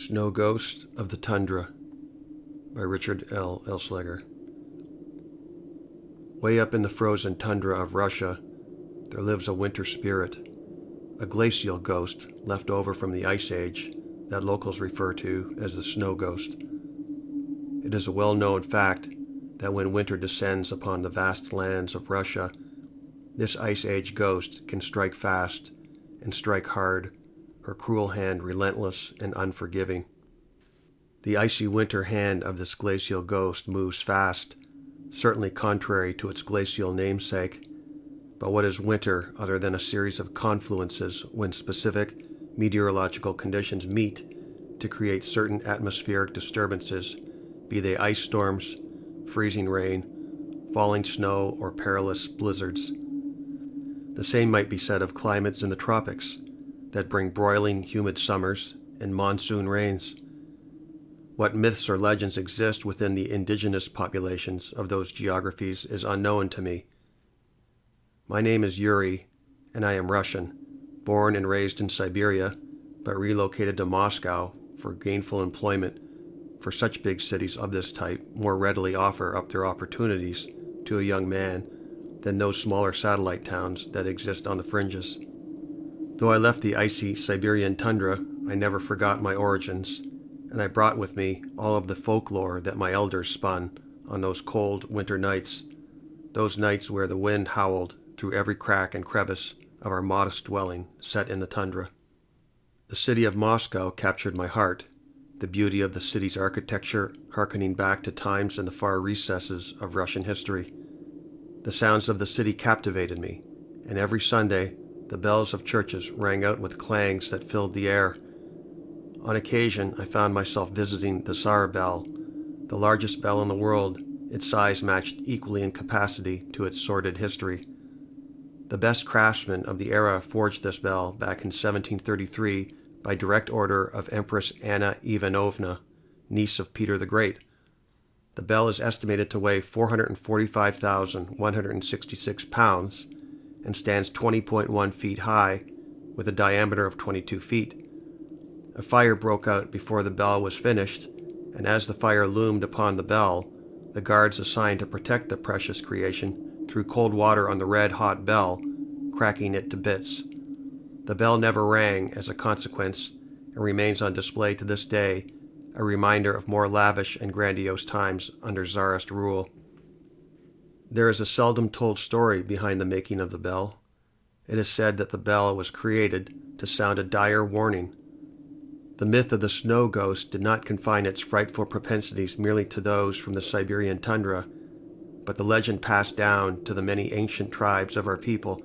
Snow Ghost of the Tundra by Richard L. Elsliger. Way up in the frozen tundra of Russia, there lives a winter spirit, a glacial ghost left over from the Ice Age that locals refer to as the Snow Ghost. It is a well-known fact that when winter descends upon the vast lands of Russia, this Ice Age ghost can strike fast and strike hard, her cruel hand relentless and unforgiving. The icy winter hand of this glacial ghost moves fast, certainly contrary to its glacial namesake. But what is winter other than a series of confluences when specific meteorological conditions meet to create certain atmospheric disturbances, be they ice storms, freezing rain, falling snow, or perilous blizzards? The same might be said of climates in the tropics that bring broiling, humid summers and monsoon rains. What myths or legends exist within the indigenous populations of those geographies is unknown to me. My name is Yuri, and I am Russian, born and raised in Siberia, but relocated to Moscow for gainful employment, for such big cities of this type more readily offer up their opportunities to a young man than those smaller satellite towns that exist on the fringes. Though I left the icy Siberian tundra, I never forgot my origins, and I brought with me all of the folklore that my elders spun on those cold winter nights, those nights where the wind howled through every crack and crevice of our modest dwelling set in the tundra. The city of Moscow captured my heart, the beauty of the city's architecture harkening back to times in the far recesses of Russian history. The sounds of the city captivated me, and every Sunday the bells of churches rang out with clangs that filled the air. On occasion, I found myself visiting the Tsar bell, the largest bell in the world, its size matched equally in capacity to its sordid history. The best craftsmen of the era forged this bell back in 1733 by direct order of Empress Anna Ivanovna, niece of Peter the Great. The bell is estimated to weigh 445,166 pounds and stands 20.1 feet high with a diameter of 22 feet. A fire broke out before the bell was finished, and as the fire loomed upon the bell, the guards assigned to protect the precious creation threw cold water on the red-hot bell, cracking it to bits. The bell never rang as a consequence and remains on display to this day, a reminder of more lavish and grandiose times under Tsarist rule. There is a seldom told story behind the making of the bell. It is said that the bell was created to sound a dire warning. The myth of the snow ghost did not confine its frightful propensities merely to those from the Siberian tundra, but the legend passed down to the many ancient tribes of our people,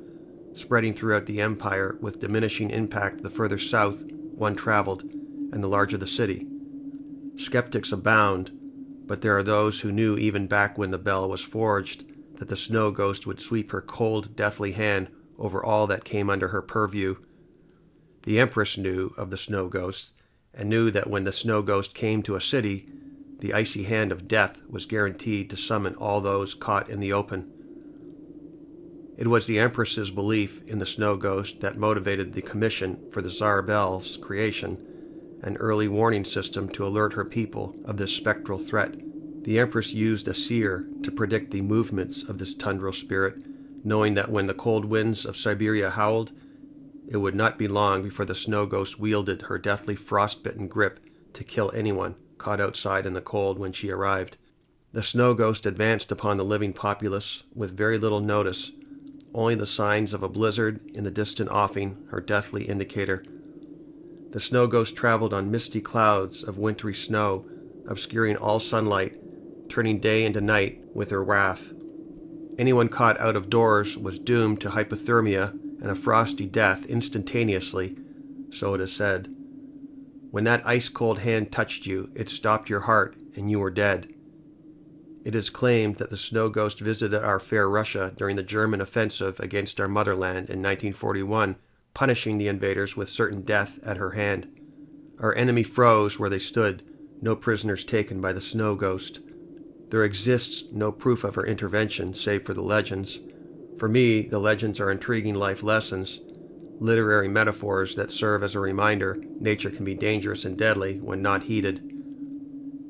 spreading throughout the empire with diminishing impact the further south one traveled and the larger the city. Skeptics abound, but there are those who knew even back when the bell was forged that the snow ghost would sweep her cold, deathly hand over all that came under her purview. The Empress knew of the snow ghost, and knew that when the snow ghost came to a city, the icy hand of death was guaranteed to summon all those caught in the open. It was the Empress's belief in the snow ghost that motivated the commission for the Tsar bell's creation, an early warning system to alert her people of this spectral threat. The Empress used a seer to predict the movements of this tundral spirit, knowing that when the cold winds of Siberia howled, it would not be long before the snow ghost wielded her deathly frostbitten grip to kill anyone caught outside in the cold when she arrived. The snow ghost advanced upon the living populace with very little notice, only the signs of a blizzard in the distant offing her deathly indicator. The snow ghost traveled on misty clouds of wintry snow, obscuring all sunlight, turning day into night with her wrath. Anyone caught out of doors was doomed to hypothermia and a frosty death instantaneously, so it is said. When that ice-cold hand touched you, it stopped your heart, and you were dead. It is claimed that the snow ghost visited our fair Russia during the German offensive against our motherland in 1941, punishing the invaders with certain death at her hand. Our enemy froze where they stood, no prisoners taken by the snow ghost. There exists no proof of her intervention save for the legends. For me, the legends are intriguing life lessons, literary metaphors that serve as a reminder nature can be dangerous and deadly when not heeded.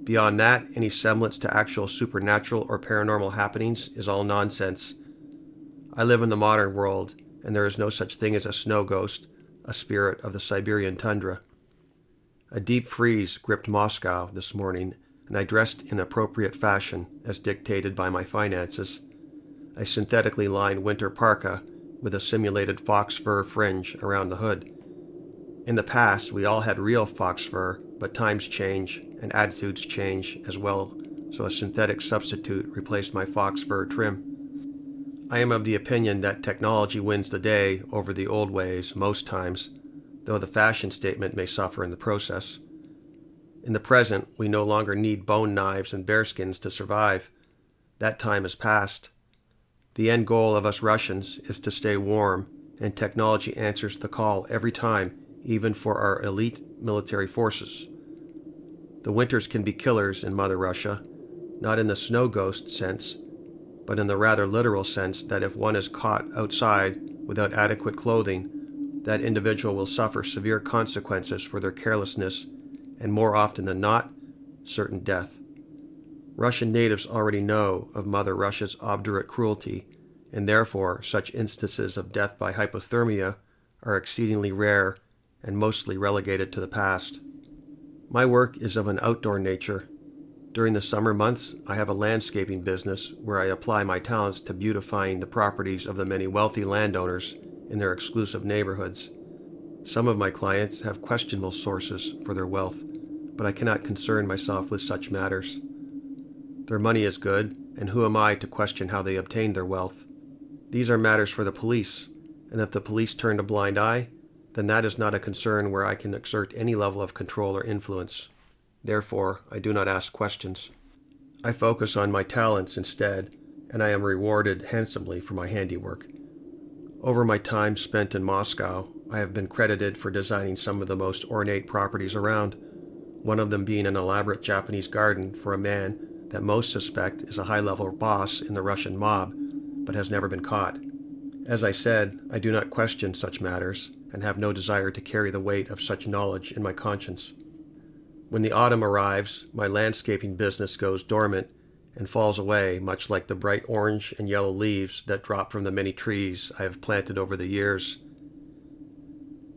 Beyond that, any semblance to actual supernatural or paranormal happenings is all nonsense. I live in the modern world, and there is no such thing as a snow ghost, a spirit of the Siberian tundra. A deep freeze gripped Moscow this morning, and I dressed in appropriate fashion, as dictated by my finances. A synthetically lined winter parka with a simulated fox fur fringe around the hood. In the past, we all had real fox fur, but times change and attitudes change as well, so a synthetic substitute replaced my fox fur trim. I am of the opinion that technology wins the day over the old ways most times, though the fashion statement may suffer in the process. In the present, we no longer need bone knives and bearskins to survive. That time is past. The end goal of us Russians is to stay warm, and technology answers the call every time, even for our elite military forces. The winters can be killers in Mother Russia, not in the snow ghost sense, but in the rather literal sense that if one is caught outside without adequate clothing, that individual will suffer severe consequences for their carelessness, and more often than not, certain death. Russian natives already know of Mother Russia's obdurate cruelty, and therefore such instances of death by hypothermia are exceedingly rare and mostly relegated to the past. My work is of an outdoor nature. During the summer months, I have a landscaping business where I apply my talents to beautifying the properties of the many wealthy landowners in their exclusive neighborhoods. Some of my clients have questionable sources for their wealth, but I cannot concern myself with such matters. Their money is good, and who am I to question how they obtained their wealth? These are matters for the police, and if the police turn a blind eye, then that is not a concern where I can exert any level of control or influence. Therefore, I do not ask questions. I focus on my talents instead, and I am rewarded handsomely for my handiwork. Over my time spent in Moscow, I have been credited for designing some of the most ornate properties around, one of them being an elaborate Japanese garden for a man that most suspect is a high-level boss in the Russian mob, but has never been caught. As I said, I do not question such matters, and have no desire to carry the weight of such knowledge in my conscience. When the autumn arrives, my landscaping business goes dormant and falls away, much like the bright orange and yellow leaves that drop from the many trees I have planted over the years.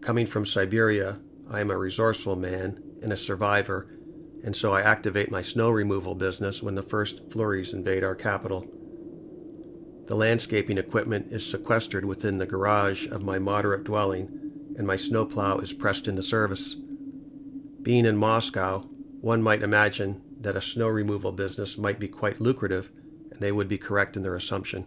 Coming from Siberia, I am a resourceful man and a survivor, and so I activate my snow removal business when the first flurries invade our capital. The landscaping equipment is sequestered within the garage of my moderate dwelling, and my snowplow is pressed into service. Being in Moscow, one might imagine that a snow removal business might be quite lucrative, and they would be correct in their assumption.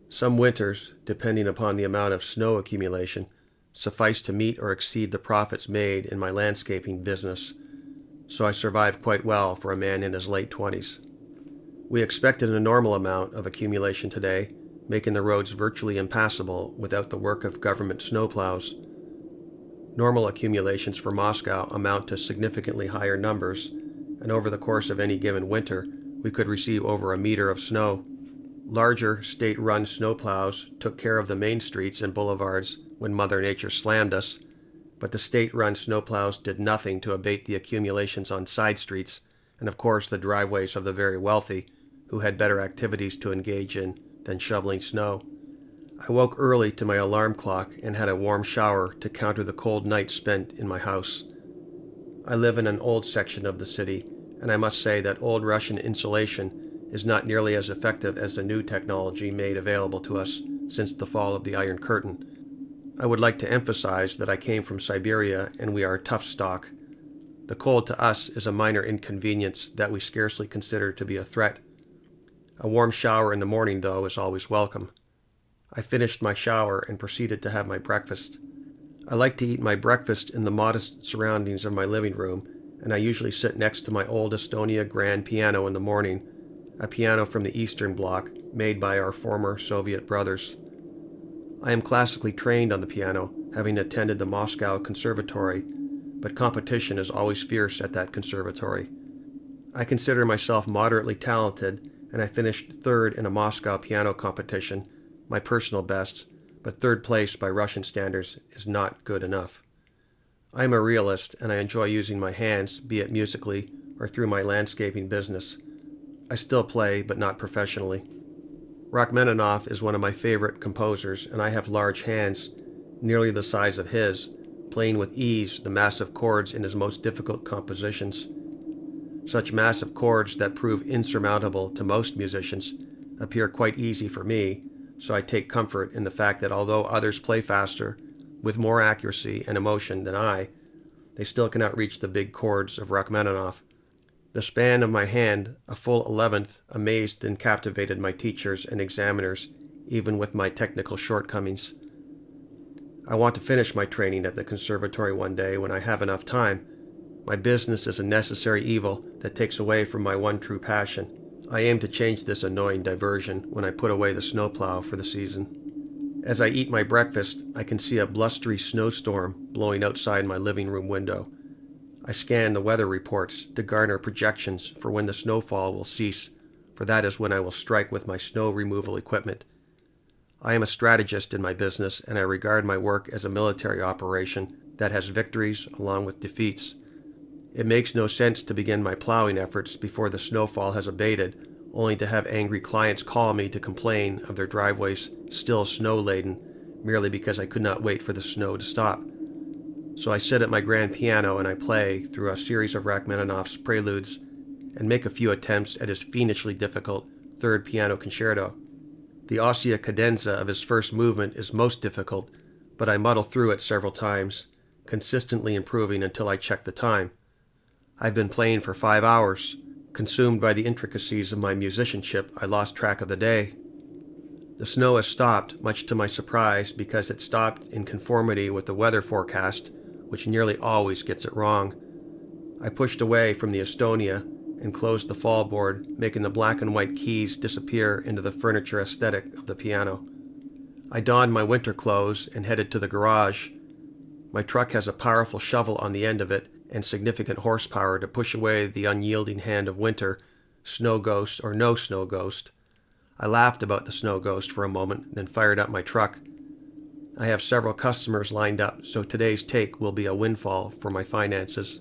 Some winters, depending upon the amount of snow accumulation, suffice to meet or exceed the profits made in my landscaping business, so I survive quite well for a man in his late 20s. We expected a normal amount of accumulation today, making the roads virtually impassable without the work of government snowplows. Normal accumulations for Moscow amount to significantly higher numbers, and over the course of any given winter, we could receive over a meter of snow. Larger state-run snowplows took care of the main streets and boulevards when Mother Nature slammed us, but the state-run snowplows did nothing to abate the accumulations on side streets, and of course the driveways of the very wealthy, who had better activities to engage in than shoveling snow. I woke early to my alarm clock and had a warm shower to counter the cold night spent in my house. I live in an old section of the city, and I must say that old Russian insulation is not nearly as effective as the new technology made available to us since the fall of the Iron Curtain. I would like to emphasize that I came from Siberia and we are tough stock. The cold to us is a minor inconvenience that we scarcely consider to be a threat. A warm shower in the morning, though, is always welcome. I finished my shower and proceeded to have my breakfast. I like to eat my breakfast in the modest surroundings of my living room, and I usually sit next to my old Estonia grand piano in the morning, a piano from the Eastern Bloc made by our former Soviet brothers. I am classically trained on the piano, having attended the Moscow Conservatory, but competition is always fierce at that conservatory. I consider myself moderately talented, and I finished third in a Moscow piano competition, my personal best, but third place by Russian standards is not good enough. I am a realist, and I enjoy using my hands, be it musically or through my landscaping business. I still play, but not professionally. Rachmaninoff is one of my favorite composers, and I have large hands, nearly the size of his, playing with ease the massive chords in his most difficult compositions. Such massive chords that prove insurmountable to most musicians appear quite easy for me, so I take comfort in the fact that although others play faster, with more accuracy and emotion than I, they still cannot reach the big chords of Rachmaninoff. The span of my hand, a full 11th, amazed and captivated my teachers and examiners, even with my technical shortcomings. I want to finish my training at the conservatory one day when I have enough time. My business is a necessary evil that takes away from my one true passion. I aim to change this annoying diversion when I put away the snowplow for the season. As I eat my breakfast, I can see a blustery snowstorm blowing outside my living room window. I scan the weather reports to garner projections for when the snowfall will cease, for that is when I will strike with my snow removal equipment. I am a strategist in my business, and I regard my work as a military operation that has victories along with defeats. It makes no sense to begin my plowing efforts before the snowfall has abated, only to have angry clients call me to complain of their driveways still snow-laden, merely because I could not wait for the snow to stop. So I sit at my grand piano and I play through a series of Rachmaninoff's preludes and make a few attempts at his fiendishly difficult third piano concerto. The ossia cadenza of his first movement is most difficult, but I muddle through it several times, consistently improving until I check the time. I've been playing for 5 hours. Consumed by the intricacies of my musicianship, I lost track of the day. The snow has stopped, much to my surprise, because it stopped in conformity with the weather forecast, which nearly always gets it wrong. I pushed away from the Estonia and closed the fall board, making the black and white keys disappear into the furniture aesthetic of the piano. I donned my winter clothes and headed to the garage. My truck has a powerful shovel on the end of it and significant horsepower to push away the unyielding hand of winter, snow ghost or no snow ghost. I laughed about the snow ghost for a moment, then fired up my truck. I have several customers lined up, so today's take will be a windfall for my finances.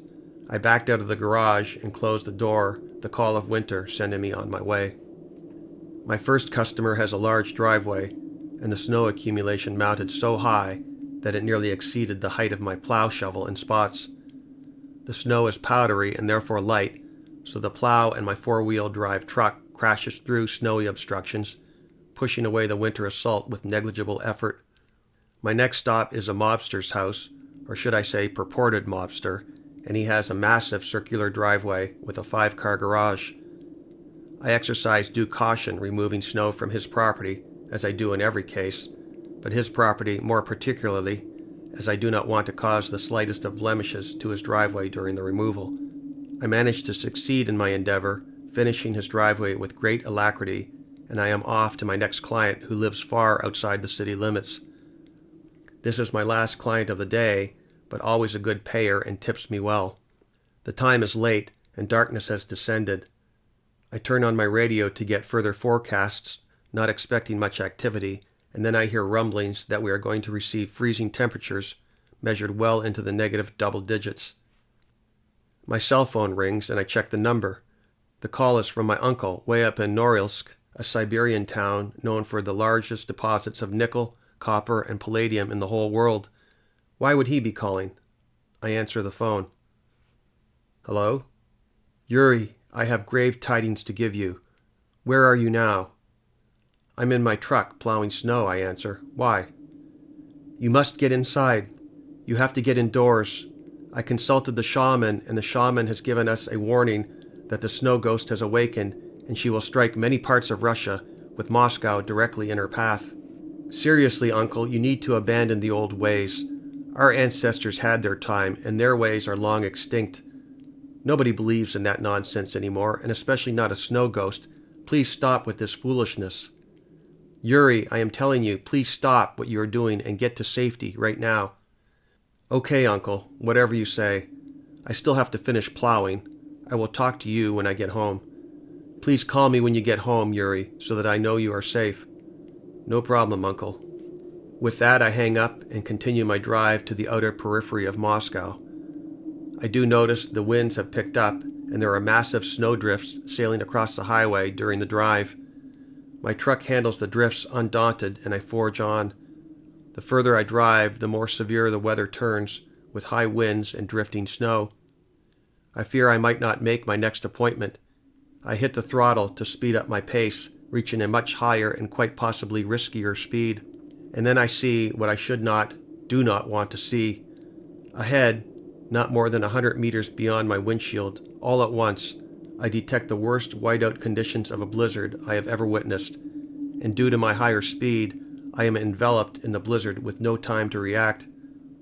I backed out of the garage and closed the door, the call of winter sending me on my way. My first customer has a large driveway, and the snow accumulation mounted so high that it nearly exceeded the height of my plow shovel in spots. The snow is powdery and therefore light, so the plow and my four-wheel drive truck crashes through snowy obstructions, pushing away the winter assault with negligible effort. My next stop is a mobster's house, or should I say purported mobster, and he has a massive circular driveway with a 5-car garage. I exercise due caution removing snow from his property, as I do in every case, but his property more particularly, as I do not want to cause the slightest of blemishes to his driveway during the removal. I managed to succeed in my endeavor, finishing his driveway with great alacrity, and I am off to my next client who lives far outside the city limits. This is my last client of the day, but always a good payer and tips me well. The time is late, and darkness has descended. I turn on my radio to get further forecasts, not expecting much activity, and then I hear rumblings that we are going to receive freezing temperatures measured well into the negative double digits. My cell phone rings and I check the number. The call is from my uncle, way up in Norilsk, a Siberian town known for the largest deposits of nickel, copper, and palladium in the whole world. Why would he be calling? I answer the phone. Hello? Yuri, I have grave tidings to give you. Where are you now? I'm in my truck, plowing snow, I answer. Why? You must get inside. You have to get indoors. I consulted the shaman, and the shaman has given us a warning that the snow ghost has awakened, and she will strike many parts of Russia, with Moscow directly in her path. Seriously, uncle, you need to abandon the old ways. Our ancestors had their time, and their ways are long extinct. Nobody believes in that nonsense anymore, and especially not a snow ghost. Please stop with this foolishness. Yuri, I am telling you, please stop what you are doing and get to safety right now. Okay, uncle, whatever you say. I still have to finish plowing. I will talk to you when I get home. Please call me when you get home, Yuri, so that I know you are safe. No problem, uncle. With that, I hang up and continue my drive to the outer periphery of Moscow. I do notice the winds have picked up and there are massive snowdrifts sailing across the highway during the drive. My truck handles the drifts undaunted and I forge on. The further I drive, the more severe the weather turns, with high winds and drifting snow. I fear I might not make my next appointment. I hit the throttle to speed up my pace, reaching a much higher and quite possibly riskier speed. And then I see what I do not want to see. Ahead, not more than 100 meters beyond my windshield, all at once, I detect the worst whiteout conditions of a blizzard I have ever witnessed, and due to my higher speed, I am enveloped in the blizzard with no time to react.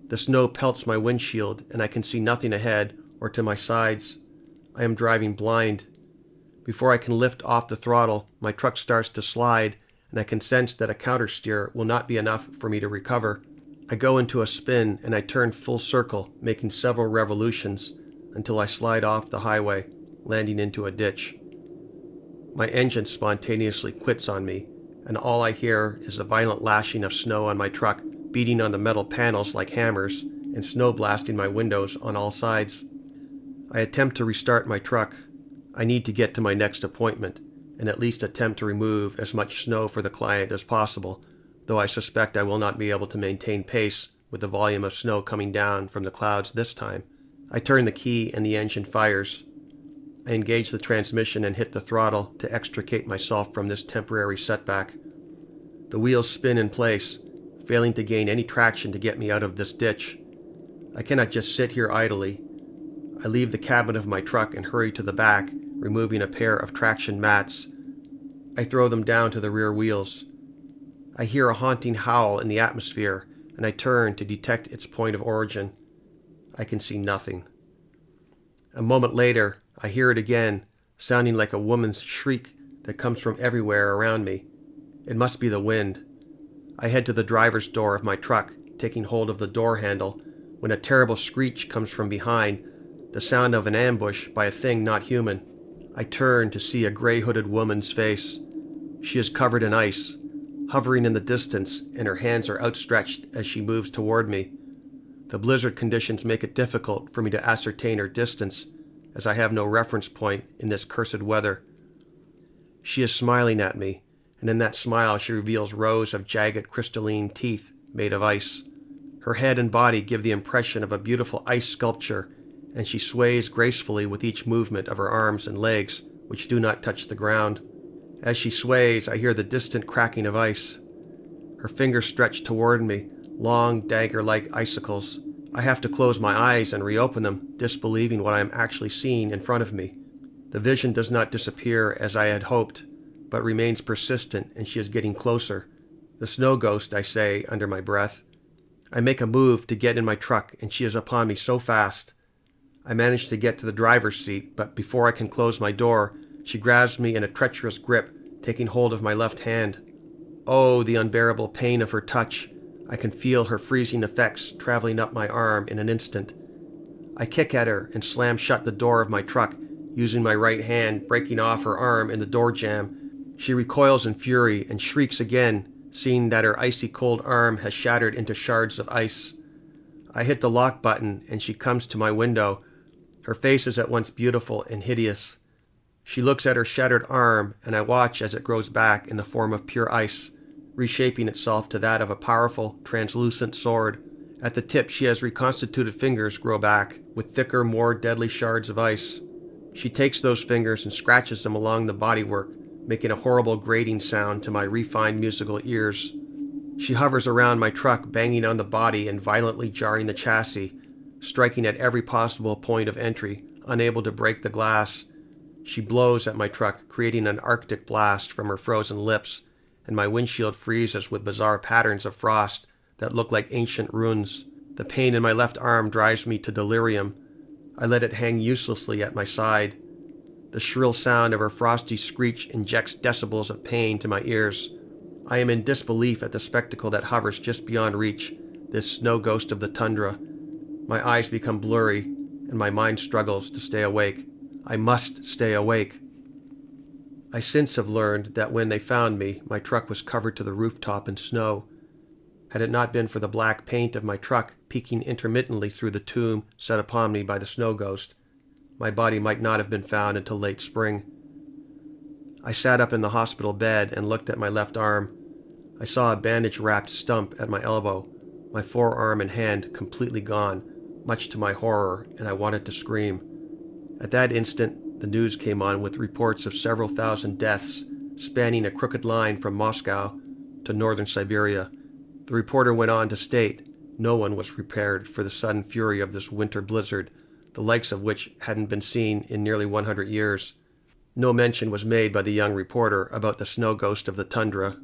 The snow pelts my windshield, and I can see nothing ahead or to my sides. I am driving blind. Before I can lift off the throttle, my truck starts to slide, and I can sense that a countersteer will not be enough for me to recover. I go into a spin, and I turn full circle, making several revolutions, until I slide off the highway, landing into a ditch. My engine spontaneously quits on me, and all I hear is the violent lashing of snow on my truck, beating on the metal panels like hammers, and snow blasting my windows on all sides. I attempt to restart my truck. I need to get to my next appointment, and at least attempt to remove as much snow for the client as possible, though I suspect I will not be able to maintain pace with the volume of snow coming down from the clouds this time. I turn the key and the engine fires. I engage the transmission and hit the throttle to extricate myself from this temporary setback. The wheels spin in place, failing to gain any traction to get me out of this ditch. I cannot just sit here idly. I leave the cabin of my truck and hurry to the back, removing a pair of traction mats. I throw them down to the rear wheels. I hear a haunting howl in the atmosphere, and I turn to detect its point of origin. I can see nothing. A moment later, I hear it again, sounding like a woman's shriek that comes from everywhere around me. It must be the wind. I head to the driver's door of my truck, taking hold of the door handle, when a terrible screech comes from behind, the sound of an ambush by a thing not human. I turn to see a gray-hooded woman's face. She is covered in ice, hovering in the distance, and her hands are outstretched as she moves toward me. The blizzard conditions make it difficult for me to ascertain her distance, as I have no reference point in this cursed weather. She is smiling at me, and in that smile she reveals rows of jagged crystalline teeth made of ice. Her head and body give the impression of a beautiful ice sculpture, and she sways gracefully with each movement of her arms and legs, which do not touch the ground. As she sways, I hear the distant cracking of ice. Her fingers stretch toward me, long, dagger-like icicles. I have to close my eyes and reopen them, disbelieving what I am actually seeing in front of me. The vision does not disappear as I had hoped, but remains persistent, and she is getting closer. The snow ghost, I say under my breath. I make a move to get in my truck, and she is upon me so fast. I manage to get to the driver's seat, but before I can close my door, she grabs me in a treacherous grip, taking hold of my left hand. Oh, the unbearable pain of her touch. I can feel her freezing effects traveling up my arm in an instant. I kick at her and slam shut the door of my truck, using my right hand, breaking off her arm in the door jamb. She recoils in fury and shrieks again, seeing that her icy cold arm has shattered into shards of ice. I hit the lock button and she comes to my window. Her face is at once beautiful and hideous. She looks at her shattered arm, and I watch as it grows back in the form of pure ice, reshaping itself to that of a powerful, translucent sword. At the tip, she has reconstituted fingers grow back, with thicker, more deadly shards of ice. She takes those fingers and scratches them along the bodywork, making a horrible grating sound to my refined musical ears. She hovers around my truck, banging on the body and violently jarring the chassis, striking at every possible point of entry, unable to break the glass. She blows at my truck, creating an arctic blast from her frozen lips, and my windshield freezes with bizarre patterns of frost that look like ancient runes. The pain in my left arm drives me to delirium. I let it hang uselessly at my side. The shrill sound of her frosty screech injects decibels of pain to my ears. I am in disbelief at the spectacle that hovers just beyond reach, this snow ghost of the tundra. My eyes become blurry, and my mind struggles to stay awake. I must stay awake. I since have learned that when they found me, my truck was covered to the rooftop in snow. Had it not been for the black paint of my truck peeking intermittently through the tomb set upon me by the snow ghost, my body might not have been found until late spring. I sat up in the hospital bed and looked at my left arm. I saw a bandage-wrapped stump at my elbow, my forearm and hand completely gone, much to my horror, and I wanted to scream. At that instant, the news came on with reports of several thousand deaths, spanning a crooked line from Moscow to northern Siberia. The reporter went on to state no one was prepared for the sudden fury of this winter blizzard, the likes of which hadn't been seen in nearly 100 years. No mention was made by the young reporter about the snow ghost of the tundra.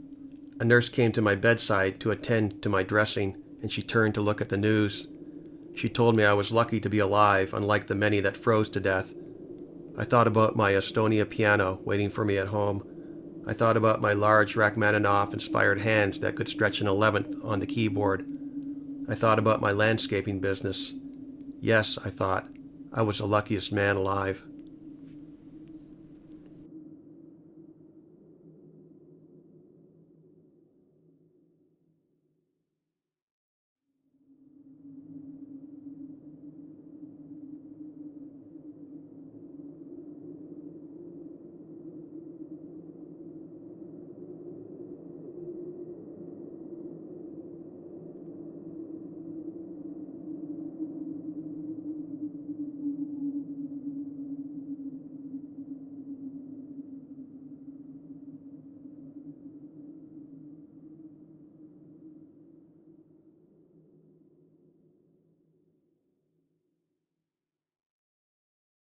A nurse came to my bedside to attend to my dressing, and she turned to look at the news. She told me I was lucky to be alive, unlike the many that froze to death. I thought about my Estonia piano waiting for me at home. I thought about my large Rachmaninoff-inspired hands that could stretch an 11th on the keyboard. I thought about my landscaping business. Yes, I thought, I was the luckiest man alive.